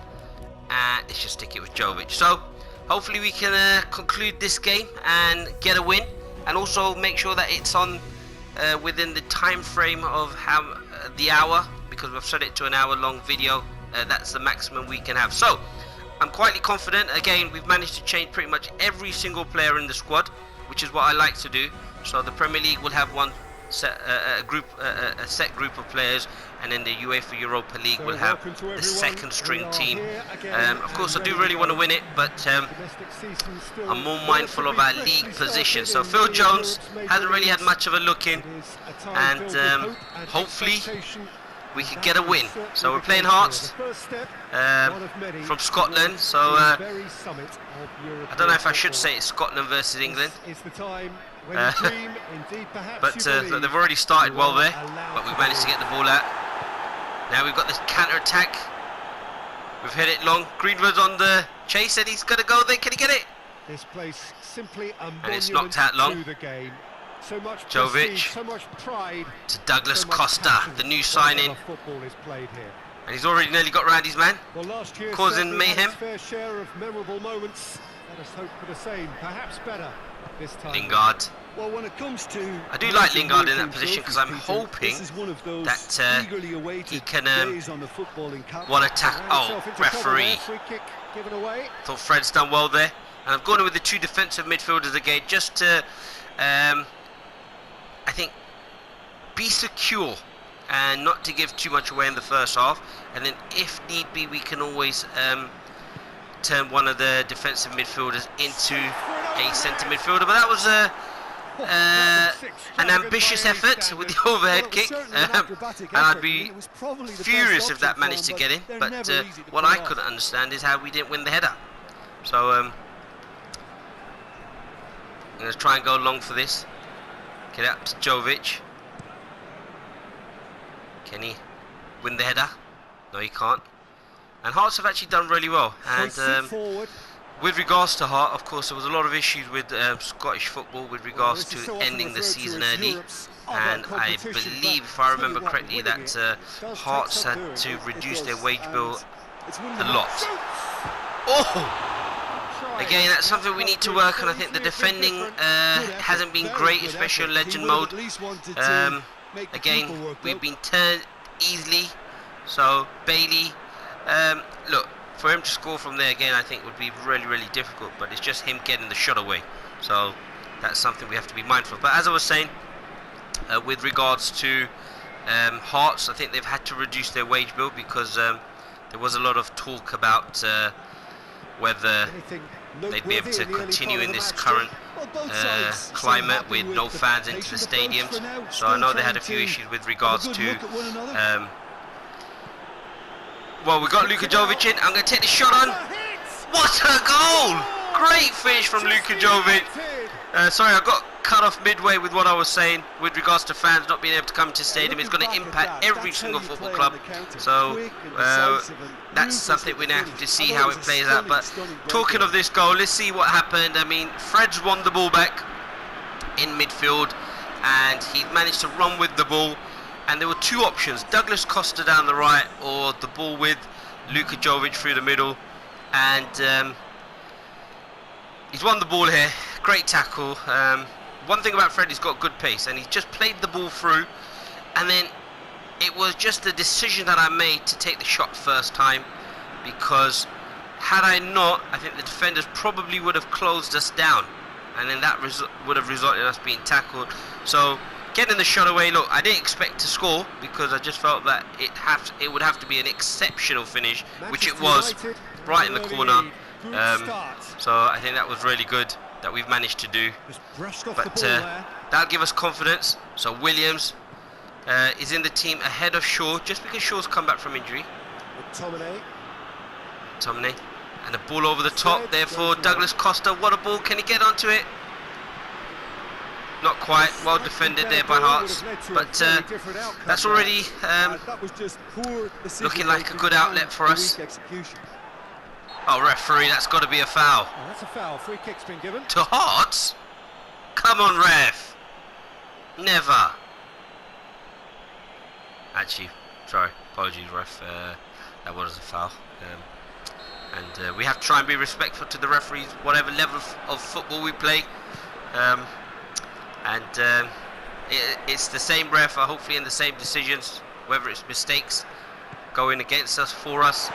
and let's just stick it with Jovic. So hopefully we can conclude this game and get a win, and also make sure that it's on within the time frame of how the hour, because we've set it to an hour-long video. That's the maximum we can have. So I'm quietly confident. Again, we've managed to change pretty much every single player in the squad, which is what I like to do. So the Premier League will have one set, a set group of players, and then the UEFA Europa League will have the second string team. Of course, I do really want to win it, but I'm more mindful of our league position. So Phil Jones hasn't really had much of a look in, and hopefully we could get a win. So we're playing Hearts from Scotland. So I don't know if I should say it's Scotland versus England. But they've already started well there, but we've managed to get the ball out. Now we've got this counter-attack. We've hit it long. Greenwood's on the chase, and he's going to go there. Can he get it? This place simply a and it's knocked out long. So much Jovic prestige, so much pride, to Douglas so much Costa, passion. the new signing. Football is played here. And he's already nearly got round his man, Well, last year causing mayhem. fair share of memorable moments. Let us hope for the same, perhaps better this time. Lingard. Well, when it comes to I do like Lingard in that position, because I'm hoping that he can one attack. Oh, referee. Thought Fred's done well there. And I've gone in with the two defensive midfielders again, just to I think be secure and not to give too much away in the first half, and then if need be we can always turn one of the defensive midfielders into a centre midfielder. But that was an ambitious effort with the overhead kick, and I'd be furious if that managed to get in. But what I couldn't understand is how we didn't win the header. So I'm going to try and go long for this. Get up to Jovic. Can he win the header? No, he can't. And Hearts have actually done really well. And with regards to Hart, of course, there was a lot of issues with Scottish football with regards to ending the season early. And I believe, if I remember correctly, that Hearts had to reduce their wage bill a lot. Oh! Again, that's something we need to work on. I think the defending hasn't been great, especially on legend mode. Again, we've been turned easily. So Bailey, look, for him to score from there again, I think would be really, really difficult. But it's just him getting the shot away. So that's something we have to be mindful of. But as I was saying, with regards to Hearts, I think they've had to reduce their wage bill because there was a lot of talk about whether they'd be able to continue in this current climate with no fans into the stadiums. So I know they had a few issues with regards to well, we got Luka Jovic in. I'm going to take the shot on. What a goal! Great finish from Luka Jovic. Sorry, I got cut off midway with what I was saying with regards to fans not being able to come to the stadium. It's going to impact every single football club. So that's something we now have to see how it plays out. But talking of this goal, let's see what happened. I mean, Fred's won the ball back in midfield and he managed to run with the ball. And there were two options, Douglas Costa down the right or the ball with Luka Jovic through the middle. And he's won the ball here. Great tackle. One thing about Fred, he's got good pace and he just played the ball through. And then it was just a decision that I made to take the shot first time, because had I not, I think the defenders probably would have closed us down. And then that would have resulted in us being tackled. So getting the shot away, look, I didn't expect to score because I just felt that it would have to be an exceptional finish, which it was, right in the corner. So I think that was really good that we've managed to do. But that'll give us confidence. So Williams is in the team ahead of Shaw, just because Shaw's come back from injury. Tomine. And a ball over the top, therefore Douglas Costa. What a ball, can he get onto it? Not quite, well defended there by Hearts, but that's already looking like a good outlet for us. Oh, referee, that's got to be a foul. Oh, that's a foul. Free kick's been given. To Hearts? Come on, ref. Never. Actually, sorry, apologies, ref. That was a foul. And we have to try and be respectful to the referees, whatever level of football we play. It's the same ref, hopefully in the same decisions, whether it's mistakes going against us, for us.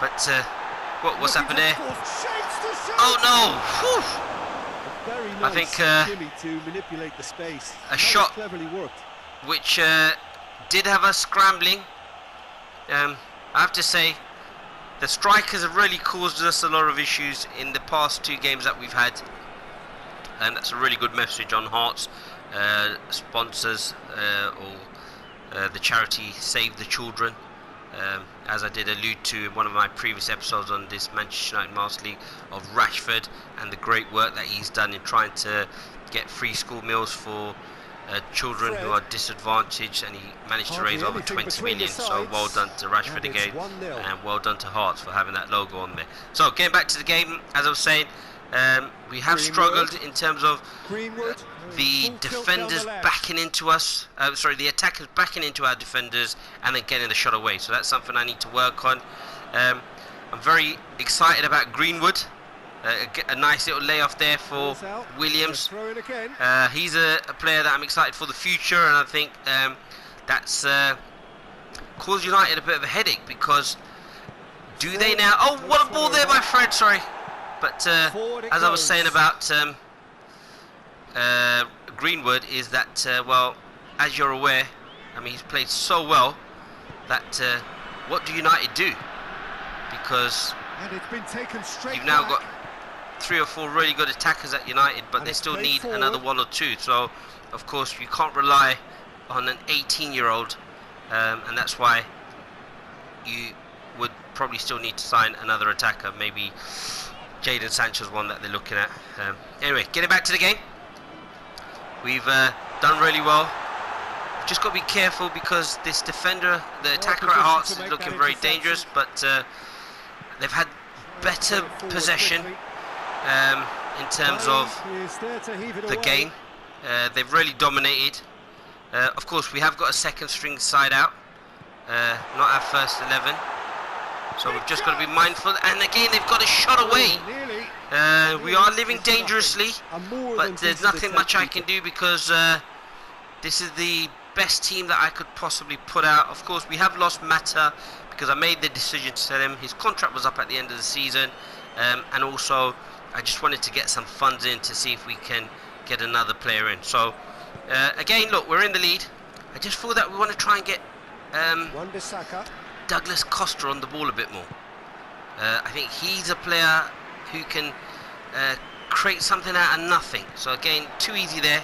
But what's happened there? Oh no! Whew. I think a shot which did have us scrambling. I have to say, the strikers have really caused us a lot of issues in the past two games that we've had. And that's a really good message on Hearts sponsors or the charity Save the Children, as I did allude to in one of my previous episodes on this Manchester United Master League, of Rashford and the great work that he's done in trying to get free school meals for children who are disadvantaged, and he managed to raise over 20 million. So well done to Rashford again, and well done to Hearts for having that logo on there. So getting back to the game, as I was saying, we have struggled in terms of the defenders backing into us, the attackers backing into our defenders and then getting the shot away. So that's something I need to work on. I'm very excited about Greenwood. A nice little layoff there for Williams. He's a player that I'm excited for the future, and I think that's caused United a bit of a headache, because do they now... Oh, what a ball there by Fred, sorry. But as I was saying about Greenwood is that, well, as you're aware, I mean, he's played so well that what do United do? Because And it's been taken straight you've now back. got 3 or 4 really good attackers at United, but And they it's still played need forward. another 1 or 2. So, of course, you can't rely on an 18-year-old, and that's why you would probably still need to sign another attacker. Maybe Jadon Sancho's one that they're looking at. Anyway, getting back to the game. We've done really well. We've just got to be careful because this defender, the attacker at Hearts, is looking very dangerous, but they've had better possession in terms of the game. They've really dominated. Of course, we have got a second string side out, not our first 11. So we've just got to be mindful. And again, they've got a shot away. We are living dangerously, but there's nothing much I can do because this is the best team that I could possibly put out. Of course, we have lost Mata because I made the decision to sell him. His contract was up at the end of the season, and also I just wanted to get some funds in to see if we can get another player in. So again, look, we're in the lead. I just feel that we want to try and get Douglas Costa on the ball a bit more. I think he's a player who can create something out of nothing. So again, too easy there,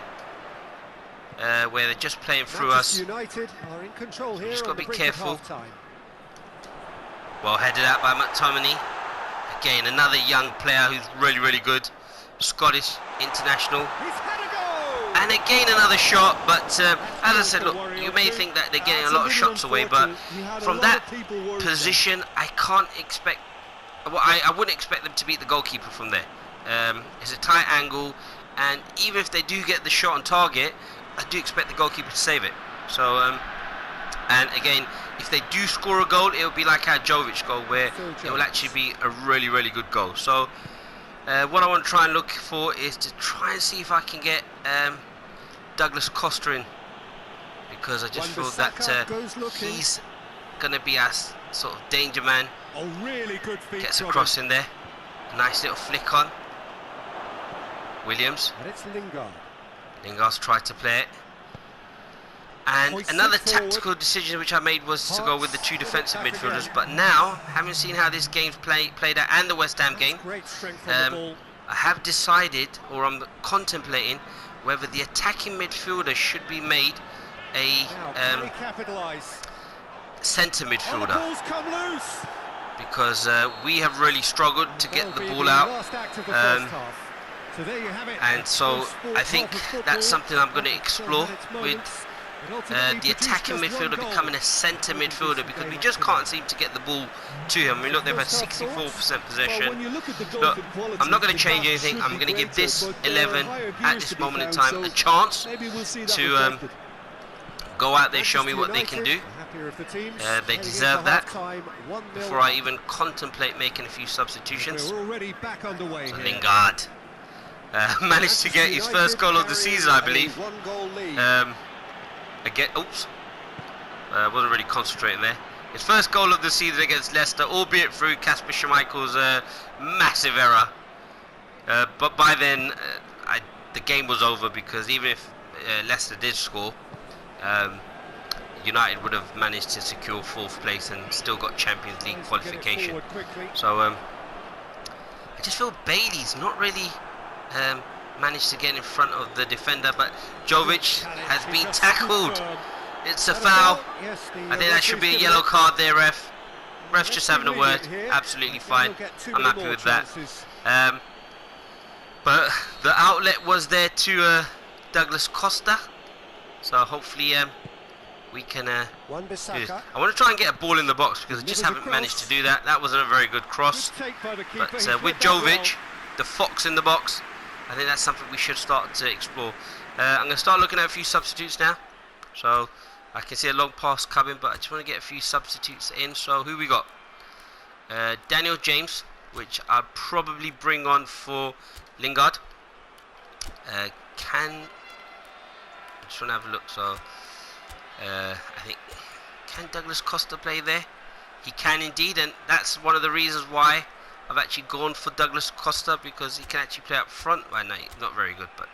where they're just playing through us. United are in control here. Just got to on be the brink of careful. half-time. Well headed out by McTominay. Again, another young player who's really, really good. Scottish international. He's had a goal! And again, another shot. But as I said, look, you may think that they're getting a lot of shots away, but from that position, I can't expect. Well, I wouldn't expect them to beat the goalkeeper from there. It's a tight angle, and even if they do get the shot on target, I do expect the goalkeeper to save it. So, and again, if they do score a goal, it will be like our Jovic goal, where it will actually be a really, really good goal. So, what I want to try and look for is to try and see if I can get Douglas Costa in, because I just feel that he's going to be our sort of danger man. Oh, really good feet. Gets a cross in there. Nice little flick on. Williams. And it's Lingard. Lingard's tried to play it. And another tactical decision which I made was to go with the 2 defensive midfielders. But now, having seen how this game's played out, and the West Ham game, I have decided, or I'm contemplating, whether the attacking midfielder should be made a centre midfielder, because we have really struggled to get the ball out, and so I think that's something I'm going to explore with the attacking midfielder becoming a centre midfielder, because we just can't seem to get the ball to him. I mean, look, they've had 64% possession. Look, I'm not going to change anything. I'm going to give this 11 at this moment in time a chance to go out there, show me what they can do. They deserve that before I even contemplate making a few substitutions. So Lingard managed to get his first goal of the season, I believe. Again, oops, wasn't really concentrating there. His first goal of the season against Leicester, albeit through Kasper Schmeichel's massive error. But by then, the game was over, because even if Leicester did score, United would have managed to secure 4th place and still got Champions League qualification. So I just feel Bailey's not really managed to get in front of the defender, but Jovic has been tackled. It's a foul. I think that should be a yellow card there, ref. Ref's just having a word. Absolutely fine. I'm happy with that. But the outlet was there to Douglas Costa. So hopefully we can do this. I want to try and get a ball in the box, because I just haven't managed to do that. That wasn't a very good cross. But with Jovic, the fox in the box, I think that's something we should start to explore. I'm going to start looking at a few substitutes now. So I can see a long pass coming, but I just want to get a few substitutes in. So who we got? Daniel James, which I'll probably bring on for Lingard. I'm just want to have a look. So I think, can Douglas Costa play there? He can indeed, and that's one of the reasons why I've actually gone for Douglas Costa because he can actually play up front. Well, no, he's not very good, but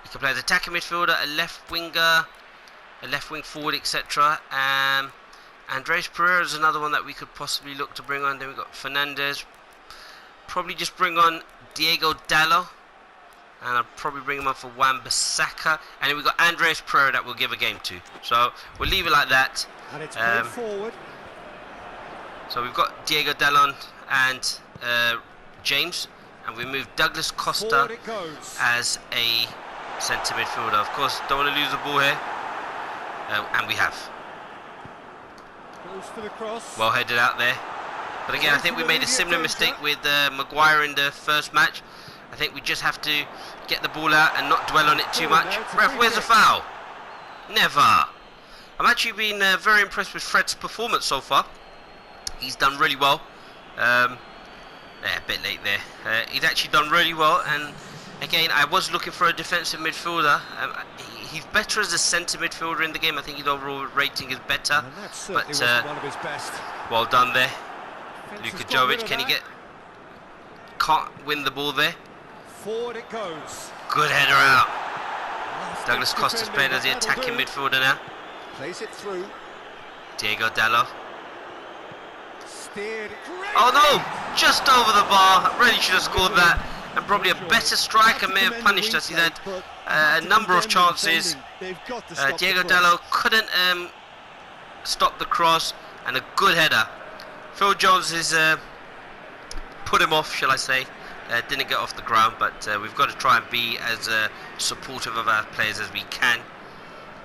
he can play as attacking midfielder, a left winger, a left wing forward, etc. Andres Pereira is another one that we could possibly look to bring on. Then we've got Fernandez. Probably just bring on Diego Dallo. And I'll probably bring him on for Wan-Bissaka. And then we've got Andres Pereira that we'll give a game to. So we'll leave it like that. And it's played forward. So we've got Diego Dallo and James. And we move Douglas Costa as a centre midfielder. Of course, don't want to lose the ball here. And we have. Goes for the cross. Well headed out there. But again, I think we made a similar mistake with Maguire in the first match. I think we just have to get the ball out and not dwell on it too much. Ref, where's the foul? Never. I'm actually been very impressed with Fred's performance so far. He's done really well. A bit late there. He's actually done really well. And again, I was looking for a defensive midfielder. He's better as a centre midfielder in the game. I think his overall rating is better. But one of his best. Well done there. Luka Jovic, can he get... Can't win the ball there. Forward it goes. Good header out. Douglas Costa's playing as the attacking midfielder now. Plays it through. Diego Dallo. Steered. Oh no! Just over the bar. Really should have scored that. And probably a better striker may have punished us. He's had a number of chances. Diego Dallo couldn't stop the cross. And a good header. Phil Jones has put him off, shall I say. Didn't get off the ground, but we've got to try and be as supportive of our players as we can.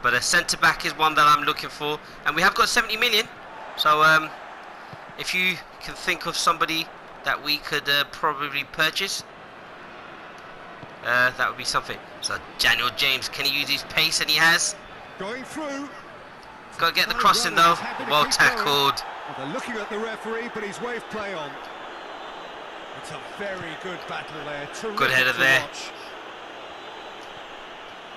But a centre-back is one that I'm looking for. And we have got 70 million. So if you can think of somebody that we could probably purchase, that would be something. So Daniel James, can he use his pace? And he has. Going through. Got to get the crossing though. Well tackled. They're looking at the referee, but he's waved play on. It's a very good battle there. Terrific good header there. Watch.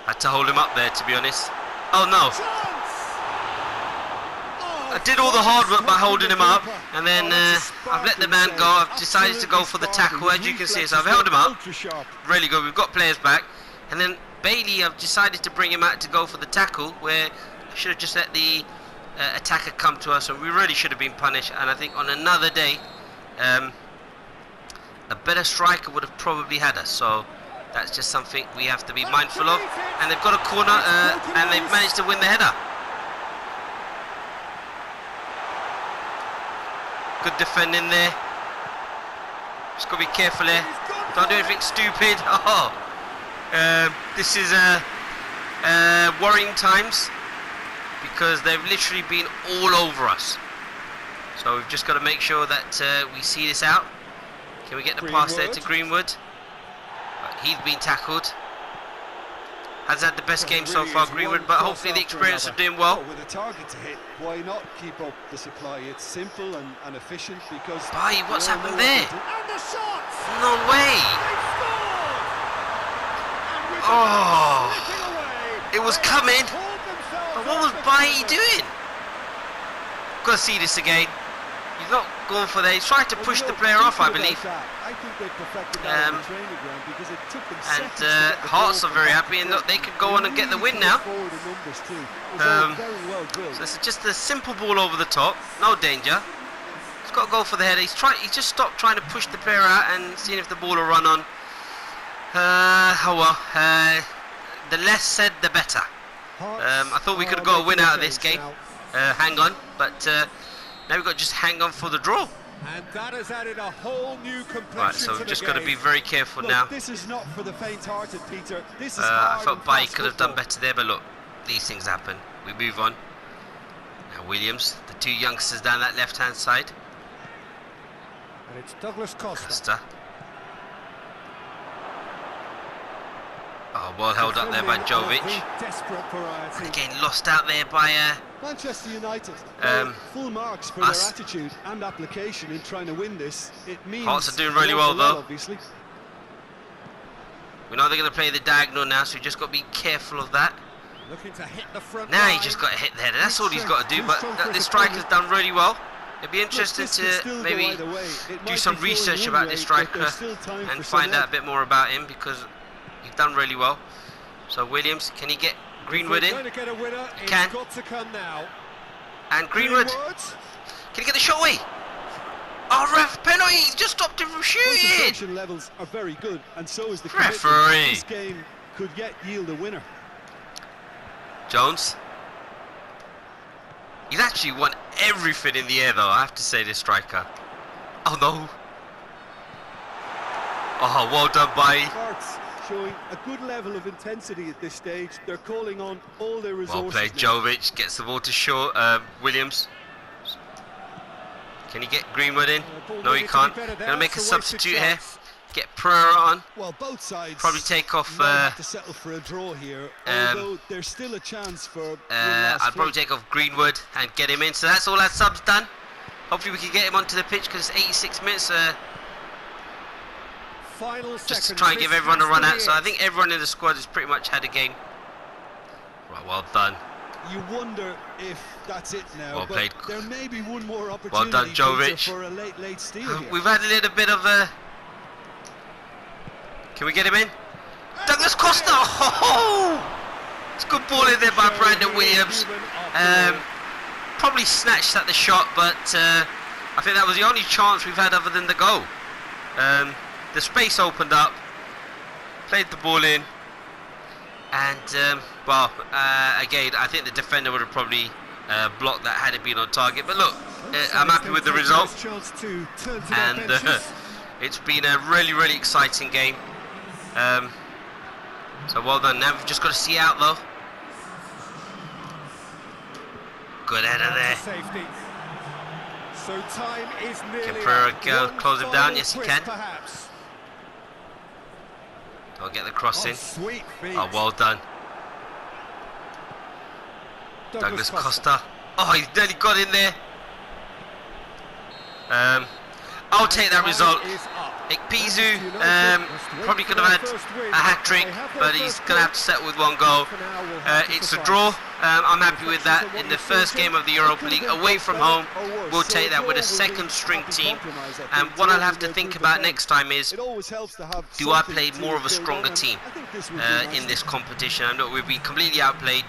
Had to hold him up there, to be honest. Oh no. I did all the hard work by holding him up, and then I've let the man go. I've decided to go for the tackle, as you can see. So I've held him up. Really good. We've got players back. And then Bailey, I've decided to bring him out to go for the tackle, where I should have just let the attacker come to us, and we really should have been punished. And I think on another day, a better striker would have probably had us. So that's just something we have to be mindful of. And they've got a corner, and they've managed to win the header. Good defending there. Just got to be careful there. Don't do anything stupid. Oh, this is worrying times, because they've literally been all over us. So we've just got to make sure that we see this out. Can we get the pass there to Greenwood? He's been tackled. Has had the best game so far, Greenwood, but hopefully the experience of doing well. With a target to hit, why not keep up the supply? It's simple and efficient, because... Bye, what's happened there? And the shots! No way! Oh! It was coming! But what was Bailly doing? Got to see this again. He's not going for that. He's trying to push the player off, I believe. And Hearts are very happy, and look, they could go on and get the win now. So it's just a simple ball over the top, no danger. He's got to go for the header. He's just stopped trying to push the player out and seeing if the ball will run on. Oh well. The less said, the better. I thought we could have got a win out of this game. Hang on, but now we've got to just hang on for the draw. And that has added a whole new complexion. Right, so we've just got to be very careful now. This is not for the faint-hearted, Peter. This is I thought Bailly could have done better there, but look, these things happen. We move on. Now Williams, the two youngsters down that left-hand side. And it's Douglas Costa. Costa. Oh, well held up there by Jovic. And again, lost out there by Manchester United. Full marks for us. their attitude and application in trying to win this. It means Hearts are doing really well though. Obviously. We know they're going to play the diagonal now, so we just got to be careful of that. Looking to hit the front Now line. he just got to hit the header. That's all he's got to do. But this striker's done really well. It'd be interesting this could to still go maybe either way. It do might some be flowing research one about way, this but striker there's still time and for some find out a help. bit more about him, because he's done really well. So Williams, can he get Greenwood in? Going to get a winner, it's Can. got to come now. And Greenwood, can he get the shot away? Oh, ref, penalty! He's just stopped him from shooting! Concentration levels are very good, and so is the commitment. Referee. This game could yet yield a winner. Jones. He's actually won everything in the air, though, I have to say, this striker. Oh, no. Oh, well done by... Hearts showing a good level of intensity at this stage. They're calling on all their resources. Well played, now. Jovic gets the ball to short. Williams. Can he get Greenwood in? No, he can't. Gonna make a substitute here. Get Pereira on. Well, both sides Probably take off. might have to settle for a draw here, although there's still a chance for. I'd probably take off Greenwood and get him in. So that's all our subs done. Hopefully we can get him onto the pitch, because it's 86 minutes. Final Just to seconds. try and give This everyone a has run to out. be So I it. think everyone in the squad has pretty much had a game. Right, well done. You wonder if that's it now. Well but played. There may be one more opportunity. Well done, Jovic. For a late steal here. We've had a little bit of a... Can we get him in? Douglas Costa! Oh! It's a good ball in there by Brandon Williams. Probably snatched at the shot, but I think that was the only chance we've had other than the goal. The space opened up, played the ball in, and again, I think the defender would have probably blocked that had it been on target. But look, I'm happy with the result, and it's been a really, really exciting game. So well done. Now we've just got to see out though. Good header there. Safety. So time is nearly Can Pereira up. go One close him final down? Yes, he twist, can. perhaps. I'll get the cross in. Sweet feet. Oh, well done. Douglas Costa. Oh, he's nearly got in there. I'll take that result. Ikpeazu probably could have had a hat-trick, but he's going to have to settle with one goal. It's a draw. I'm happy with that. In the first game of the Europa League, away from home, we'll take that with a second-string team. And what I'll have to think about next time is, do I play more of a stronger team in this competition? I know we've been completely outplayed,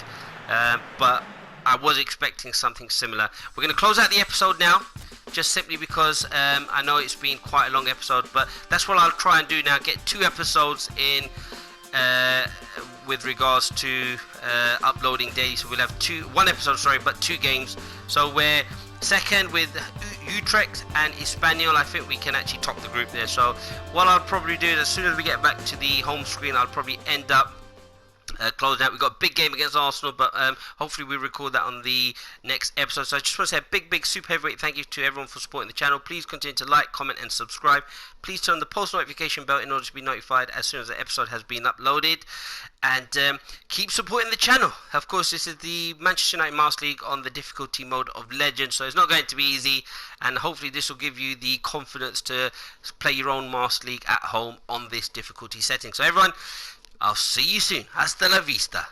but I was expecting something similar. We're going to close out the episode now, just simply because I know it's been quite a long episode, but that's what I'll try and do now, get 2 episodes in with regards to uploading daily. So we'll have 1 episode, sorry, but 2 games. So we're second with Utrecht and Espanyol. I think we can actually top the group there. So what I'll probably do is, as soon as we get back to the home screen, I'll probably end up closing out. We've got a big game against Arsenal, but hopefully we record that on the next episode. So I just want to say a big super heavyweight thank you to everyone for supporting the channel. Please continue to like, comment and subscribe. Please turn the post notification bell in order to be notified as soon as the episode has been uploaded, and keep supporting the channel. Of course, this is the Manchester United Master League on the difficulty mode of Legend, so it's not going to be easy, and hopefully this will give you the confidence to play your own Master League at home on this difficulty setting. So everyone, I'll see you soon. Hasta la vista.